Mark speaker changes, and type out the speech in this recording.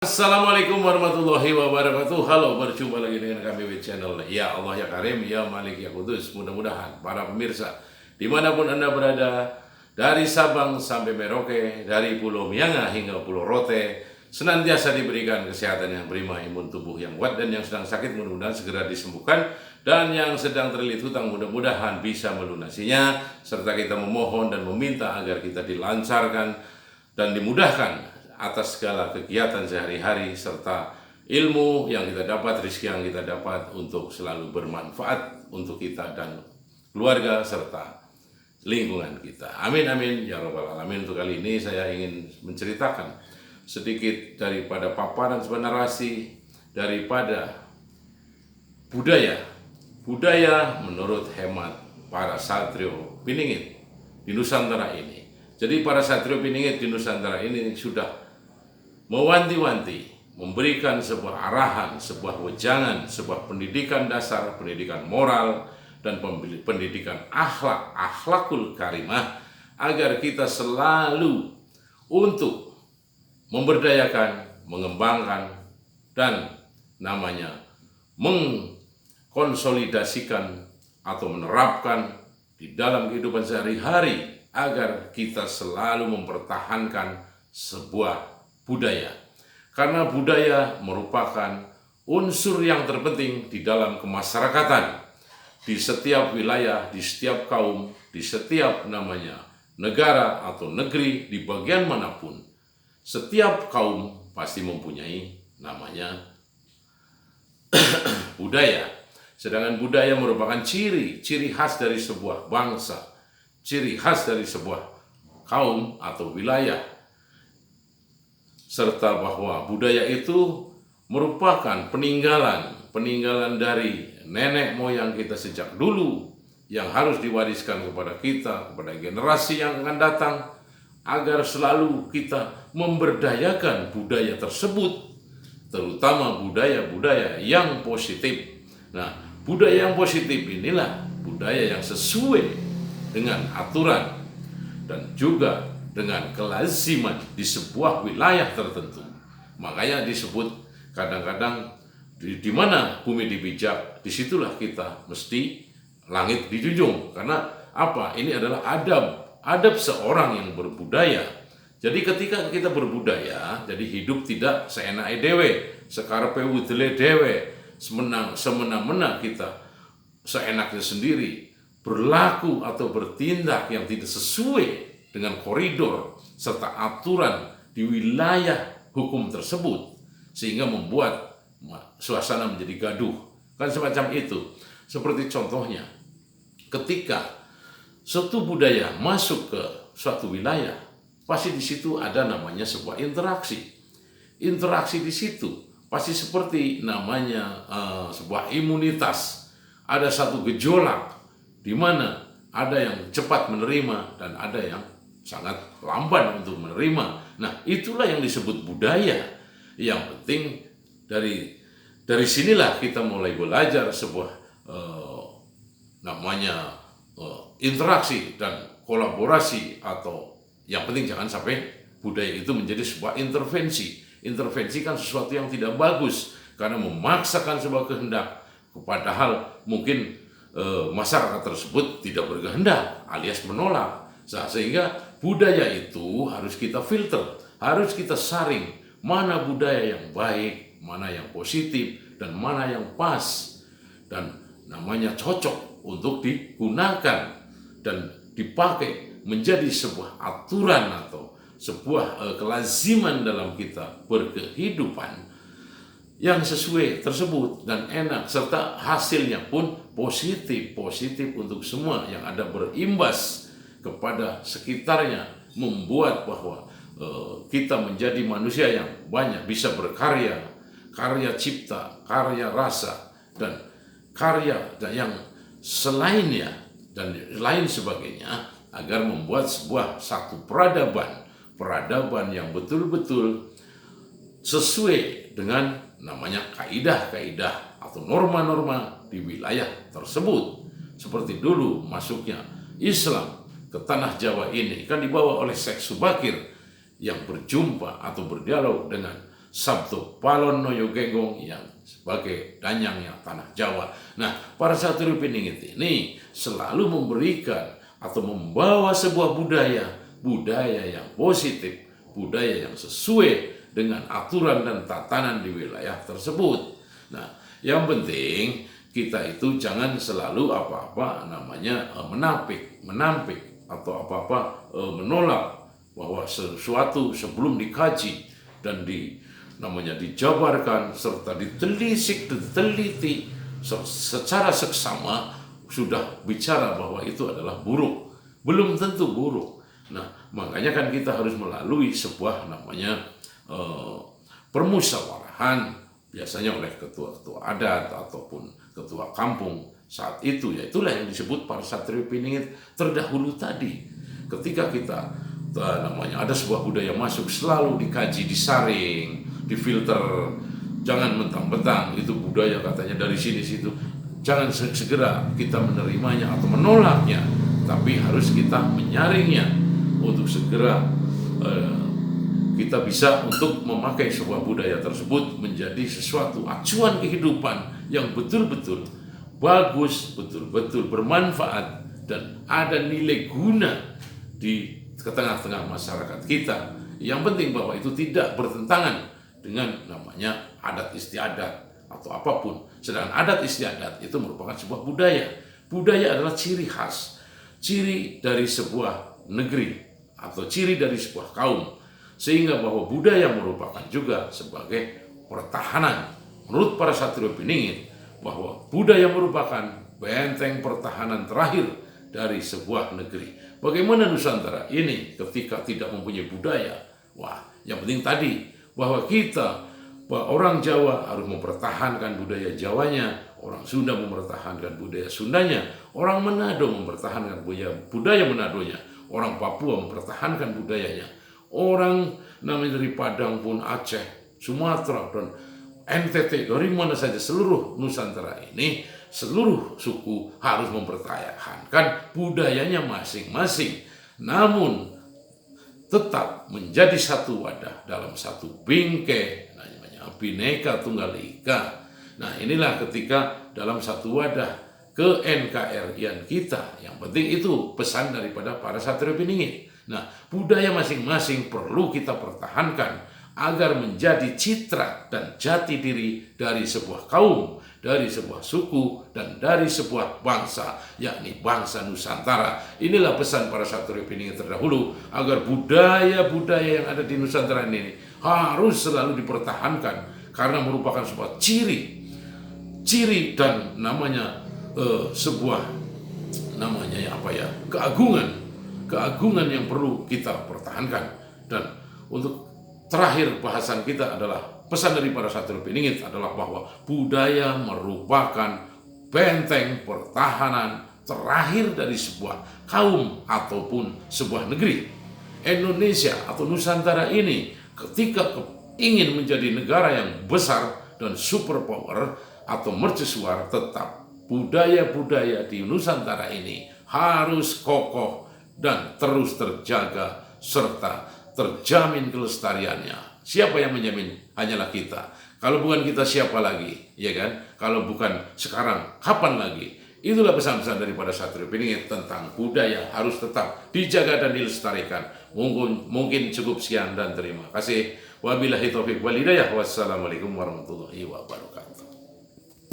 Speaker 1: Assalamualaikum warahmatullahi wabarakatuh. Halo, berjumpa lagi dengan kami di channel Ya Allah Ya Karim, Ya Malik Ya Kudus. Mudah-mudahan para pemirsa dimanapun Anda berada, dari Sabang sampai Merauke, dari Pulau Mianga hingga Pulau Rote, senantiasa diberikan kesehatan yang prima, imun tubuh yang kuat, dan yang sedang sakit mudah-mudahan segera disembuhkan, dan yang sedang terlilit hutang mudah-mudahan bisa melunasinya, serta kita memohon dan meminta agar kita dilancarkan dan dimudahkan atas segala kegiatan sehari-hari, serta ilmu yang kita dapat, rezeki yang kita dapat untuk selalu bermanfaat untuk kita dan keluarga serta lingkungan kita. Amin amin ya rabbal alamin. Untuk kali ini saya ingin menceritakan sedikit daripada paparan sebuah narasi daripada budaya menurut hemat para satrio Piningit di Nusantara ini. Jadi para satrio Piningit di Nusantara ini sudah mewanti-wanti, memberikan sebuah arahan, sebuah wejangan, sebuah pendidikan dasar, pendidikan moral, dan pendidikan akhlakul karimah, agar kita selalu untuk memberdayakan, mengembangkan, dan namanya mengkonsolidasikan atau menerapkan di dalam kehidupan sehari-hari, agar kita selalu mempertahankan sebuah budaya. Karena budaya merupakan unsur yang terpenting di dalam kemasyarakatan, di setiap wilayah, di setiap kaum, di setiap namanya negara atau negeri, di bagian manapun. Setiap kaum pasti mempunyai namanya budaya. Sedangkan budaya merupakan ciri khas dari sebuah bangsa, ciri khas dari sebuah kaum atau wilayah, serta bahwa budaya itu merupakan peninggalan dari nenek moyang kita sejak dulu, yang harus diwariskan kepada kita, kepada generasi yang akan datang, agar selalu kita memberdayakan budaya tersebut, terutama budaya-budaya yang positif. Nah, budaya yang positif inilah budaya yang sesuai dengan aturan dan juga dengan kelaziman di sebuah wilayah tertentu. Makanya disebut kadang-kadang di mana bumi dipijak, disitulah kita mesti langit dijunjung. Karena apa? Ini adalah adab seorang yang berbudaya. Jadi ketika kita berbudaya, jadi hidup tidak seenake dewe, sekarepe udele dewe, semena-mena kita seenaknya sendiri berlaku atau bertindak yang tidak sesuai dengan koridor serta aturan di wilayah hukum tersebut, sehingga membuat suasana menjadi gaduh. Kan semacam itu. Seperti contohnya, ketika suatu budaya masuk ke suatu wilayah, pasti di situ ada namanya sebuah interaksi. Interaksi di situ pasti seperti namanya sebuah imunitas. Ada satu gejolak di mana ada yang cepat menerima dan ada yang sangat lamban untuk menerima. Nah, itulah yang disebut budaya. Yang penting dari sinilah kita mulai belajar sebuah namanya interaksi dan kolaborasi, atau yang penting jangan sampai budaya itu menjadi sebuah intervensi. Intervensi kan sesuatu yang tidak bagus, karena memaksakan sebuah kehendak, padahal mungkin masyarakat tersebut tidak berkehendak alias menolak. Sehingga budaya itu harus kita filter, harus kita saring, mana budaya yang baik, mana yang positif, dan mana yang pas, dan namanya cocok untuk digunakan dan dipakai menjadi sebuah aturan atau sebuah kelaziman dalam kita berkehidupan yang sesuai tersebut dan enak, serta hasilnya pun positif untuk semua yang ada berimbas kepada sekitarnya, membuat bahwa kita menjadi manusia yang banyak bisa berkarya, karya cipta, karya rasa, dan karya yang selainnya dan lain sebagainya, agar membuat satu peradaban yang betul-betul sesuai dengan namanya kaidah-kaidah atau norma-norma di wilayah tersebut. Seperti dulu masuknya Islam ke tanah Jawa ini kan dibawa oleh Syekh Subakir, yang berjumpa atau berdialog dengan Sabto Palon Noyo Genggong yang sebagai danyangnya tanah Jawa. Nah, para Satrio Piningit ini selalu memberikan atau membawa sebuah budaya yang positif, budaya yang sesuai dengan aturan dan tatanan di wilayah tersebut. Nah, yang penting kita itu jangan selalu menampik atau menolak bahwa sesuatu sebelum dikaji dan dijabarkan serta diteliti secara seksama sudah bicara bahwa itu adalah buruk. Belum tentu buruk. Nah, makanya kan kita harus melalui sebuah permusyawaratan, biasanya oleh ketua-ketua adat ataupun ketua kampung saat itu. Ya itulah yang disebut para Satrio Piningit terdahulu tadi. Ketika kita ada sebuah budaya masuk, selalu dikaji, disaring, difilter. Jangan mentang-mentang itu budaya katanya dari sini situ. Jangan segera kita menerimanya atau menolaknya, tapi harus kita menyaringnya untuk segera kita bisa untuk memakai sebuah budaya tersebut menjadi sesuatu acuan kehidupan yang betul-betul bagus, betul-betul bermanfaat dan ada nilai guna di tengah-tengah masyarakat kita. Yang penting bahwa itu tidak bertentangan dengan adat istiadat atau apapun. Sedangkan adat istiadat itu merupakan sebuah budaya. Budaya adalah ciri khas, ciri dari sebuah negeri atau ciri dari sebuah kaum. Sehingga bahwa budaya merupakan juga sebagai pertahanan. Menurut para Satrio Piningit, bahwa budaya merupakan benteng pertahanan terakhir dari sebuah negeri. Bagaimana Nusantara ini ketika tidak mempunyai budaya? Wah, yang penting tadi bahwa orang Jawa harus mempertahankan budaya Jawanya, orang Sunda mempertahankan budaya Sundanya, orang Manado mempertahankan budaya Manadonya, orang Papua mempertahankan budayanya, orang dari Padang pun, Aceh, Sumatera, dan NTT, dari mana saja seluruh Nusantara ini, seluruh suku harus mempertahankan budayanya masing-masing, namun tetap menjadi satu wadah dalam satu bingkai, namanya Bhinneka Tunggal Ika. Nah, inilah ketika dalam satu wadah ke-NKRI-an kita, yang penting itu pesan daripada para Satrio Piningit. Nah, budaya masing-masing perlu kita pertahankan agar menjadi citra dan jati diri dari sebuah kaum, dari sebuah suku, dan dari sebuah bangsa, yakni bangsa Nusantara. Inilah pesan para Satrio Piningit terdahulu, agar budaya-budaya yang ada di Nusantara ini harus selalu dipertahankan, karena merupakan sebuah ciri dan sebuah keagungan yang perlu kita pertahankan. Dan untuk terakhir bahasan kita adalah pesan dari para Satrio Piningit adalah bahwa budaya merupakan benteng pertahanan terakhir dari sebuah kaum ataupun sebuah negeri. Indonesia atau Nusantara ini ketika ingin menjadi negara yang besar dan superpower atau mercusuar, tetap budaya-budaya di Nusantara ini harus kokoh dan terus terjaga serta terjamin kelestariannya. Siapa yang menjamin? Hanyalah kita. Kalau bukan kita, siapa lagi? Ya kan? Kalau bukan sekarang, kapan lagi? Itulah pesan-pesan daripada Satrio Piningit tentang budaya harus tetap dijaga dan dilestarikan. Mungkin cukup sekian dan terima kasih. Wabillahi taufiq wal hidayah. Wassalamualaikum warahmatullahi wabarakatuh.